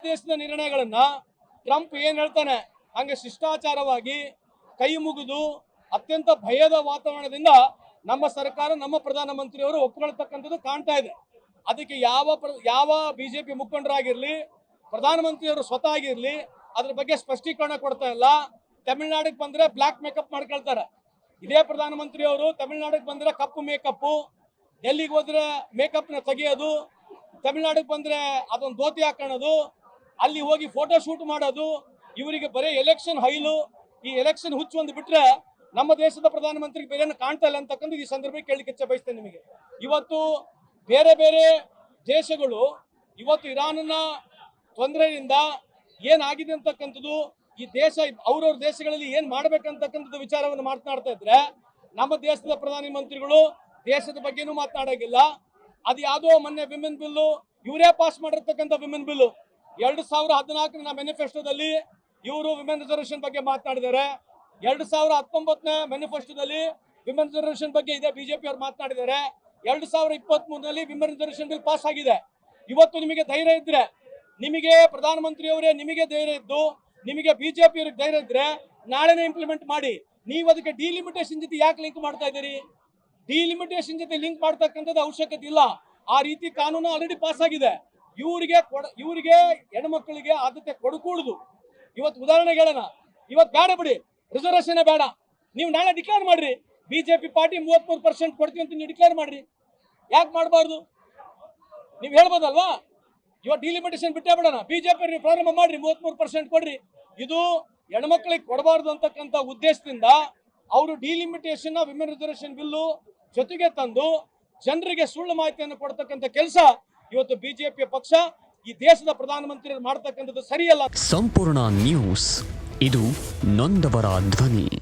ದೇಶದ ನಿರ್ಣಯಗಳನ್ನ ಟ್ರಂಪ್ ಏನ್ ಹೇಳ್ತಾನೆ ಹಂಗೆ ಶಿಷ್ಟಾಚಾರವಾಗಿ ಕೈ ಮುಗಿದು ಅತ್ಯಂತ ಭಯದ ವಾತಾವರಣದಿಂದ ನಮ್ಮ ಸರ್ಕಾರ ನಮ್ಮ ಪ್ರಧಾನಮಂತ್ರಿಯವರು ಒಪ್ಕೊಳ್ತಕ್ಕಂಥದ್ದು ಕಾಣ್ತಾ ಇದೆ. ಅದಕ್ಕೆ ಯಾವ ಬಿಜೆಪಿ ಮುಖಂಡರಾಗಿರ್ಲಿ ಪ್ರಧಾನಮಂತ್ರಿಯವರು ಸ್ವತಃ ಆಗಿರ್ಲಿ ಅದ್ರ ಬಗ್ಗೆ ಸ್ಪಷ್ಟೀಕರಣ ಕೊಡ್ತಾ ಇಲ್ಲ. ತಮಿಳ್ನಾಡಿಗೆ ಬಂದ್ರೆ ಬ್ಲಾಕ್ ಮೇಕಪ್ ಮಾಡ್ಕೊಳ್ತಾರೆ. ಇದೇ ಪ್ರಧಾನಮಂತ್ರಿಯವರು ತಮಿಳ್ನಾಡಿಗೆ ಬಂದ್ರೆ ಕಪ್ಪು ಮೇಕಪ್, ಡೆಲ್ಲಿಗೆ ಹೋದ್ರೆ ಮೇಕಪ್ ನ ತೆಗೆಯೋದು, ತಮಿಳ್ನಾಡಿಗೆ ಬಂದ್ರೆ ಅದೊಂದು ಧೋತಿ ಹಾಕೊಳ್ಳೋದು, ಅಲ್ಲಿ ಹೋಗಿ ಫೋಟೋ ಶೂಟ್ ಮಾಡೋದು. ಇವರಿಗೆ ಬರೀ ಎಲೆಕ್ಷನ್ ಹೈಲು, ಈ ಎಲೆಕ್ಷನ್ ಹುಚ್ಚು ಒಂದು ಬಿಟ್ರೆ ನಮ್ಮ ದೇಶದ ಪ್ರಧಾನಮಂತ್ರಿಗೆ ಬೇರೆ ಕಾಣ್ತಾ ಇಲ್ಲ ಅಂತಕ್ಕಂಥ ಈ ಸಂದರ್ಭಕ್ಕೆ ಕೇಳಲಿಕ್ಕೆ ಇಚ್ಛೆ ಬಯಸ್ತೇನೆ ನಿಮಗೆ. ಇವತ್ತು ಬೇರೆ ಬೇರೆ ದೇಶಗಳು ಇವತ್ತು ಇರಾನ್ನ ತೊಂದರೆಯಿಂದ ಏನಾಗಿದೆ ಅಂತಕ್ಕಂಥದ್ದು, ಈ ದೇಶ ಅವ್ರವ್ರ ದೇಶಗಳಲ್ಲಿ ಏನ್ ಮಾಡ್ಬೇಕಂತಕ್ಕಂಥದ್ದು ವಿಚಾರವನ್ನು ಮಾತನಾಡ್ತಾ ಇದ್ರೆ ನಮ್ಮ ದೇಶದ ಪ್ರಧಾನಮಂತ್ರಿಗಳು ದೇಶದ ಬಗ್ಗೆನೂ ಮಾತನಾಡೋಗಿಲ್ಲ. ಅದು ಯಾವುದೋ ಮೊನ್ನೆ ವಿಮೆನ್ ಬಿಲ್ಲು ಇವರೇ ಪಾಸ್ ಮಾಡಿರ್ತಕ್ಕಂಥ ವಿಮೆನ್ ಬಿಲ್ಲು 2014 ಮ್ಯಾನಿಫೆಸ್ಟೋದಲ್ಲಿ ಇವರು ವಿಮೆನ್ ರಿಸರ್ವೇಷನ್ ಬಗ್ಗೆ ಮಾತನಾಡಿದ್ದಾರೆ. 2019 ಮ್ಯಾನಿಫೆಸ್ಟೋದಲ್ಲಿ ವಿಮೆನ್ ರಿಸರ್ವೇಷನ್ ಬಗ್ಗೆ ಇದೇ ಬಿಜೆಪಿ ಅವರು ಮಾತನಾಡಿದ್ದಾರೆ. 2023 ವಿಮೆನ್ ರಿಸರ್ವೇಷನ್ ಬಿಲ್ ಪಾಸ್ ಆಗಿದೆ. ಇವತ್ತು ನಿಮಗೆ ಧೈರ್ಯ ಇದ್ರೆ, ನಿಮಗೆ ಪ್ರಧಾನಮಂತ್ರಿಯವರೇ ನಿಮಗೆ ಧೈರ್ಯ ಇದ್ದು, ನಿಮಗೆ ಬಿಜೆಪಿ ಅವ್ರಿಗೆ ಧೈರ್ಯ ಇದ್ರೆ ನಾಳೆನೇ ಇಂಪ್ಲಿಮೆಂಟ್ ಮಾಡಿ. ನೀವು ಅದಕ್ಕೆ ಡಿಲಿಮಿಟೇಷನ್ ಜೊತೆ ಯಾಕೆ ಲಿಂಕ್ ಮಾಡ್ತಾ ಇದ್ದೀರಿ? ಡಿಲಿಮಿಟೇಷನ್ ಜೊತೆ ಲಿಂಕ್ ಮಾಡ್ತಕ್ಕಂಥದ್ದು ಅವಶ್ಯಕತೆ ಇಲ್ಲ. ಆ ರೀತಿ ಕಾನೂನು ಆಲ್ರೆಡಿ ಪಾಸ್ ಆಗಿದೆ. ಇವರಿಗೆ ಹೆಣ್ಮಕ್ಳಿಗೆ ಆದ್ಯತೆ ಕೊಡಕೂಡುದು. ಇವತ್ತು ಉದಾಹರಣೆಗೆ ಹೇಳೋಣ, ಇವತ್ತು ಬೇಡ ಬಿಡಿ, ರಿಸರ್ವೇಷನ್ ಬೇಡ, ನೀವು ನಾಳೆ ಡಿಕ್ಲೇರ್ ಮಾಡ್ರಿ. ಬಿಜೆಪಿ ಪಾರ್ಟಿ 33% ಕೊಡ್ತೀವಿ ಅಂತ ನೀವು ಡಿಕ್ಲೇರ್ ಮಾಡ್ರಿ. ಯಾಕೆ ಮಾಡಬಾರ್ದು? ನೀವು ಹೇಳ್ಬೋದಲ್ವಾ? ಇವತ್ತು ಡಿಲಿಮಿಟೇಷನ್ ಬಿಟ್ಟೇ ಬಿಡೋಣ, ಬಿಜೆಪಿ ನೀವು ಪ್ರಾರಂಭ ಮಾಡ್ರಿ, 33% ಕೊಡ್ರಿ. ಇದು ಹೆಣ್ಮಕ್ಳಿಗೆ ಕೊಡಬಾರ್ದು ಅಂತಕ್ಕಂಥ ಉದ್ದೇಶದಿಂದ ಅವರು ಡಿಲಿಮಿಟೇಷನ್ ವಿಮೆನ್ ರಿಸರ್ವೇಷನ್ ಬಿಲ್ಲು ಜೊತೆಗೆ ತಂದು ಜನರಿಗೆ ಸುಳ್ಳು ಮಾಹಿತಿಯನ್ನು ಕೊಡ್ತಕ್ಕಂಥ ಕೆಲಸ ಇವತ್ತು ಬಿಜೆಪಿಯ ಪಕ್ಷ ಈ ದೇಶದ ಪ್ರಧಾನಮಂತ್ರಿ ಮಾಡ್ತಕ್ಕಂಥದ್ದು ಸರಿಯಲ್ಲ. ಸಂಪೂರ್ಣ ನ್ಯೂಸ್, ಇದು ನೊಂದವರ ಧ್ವನಿ.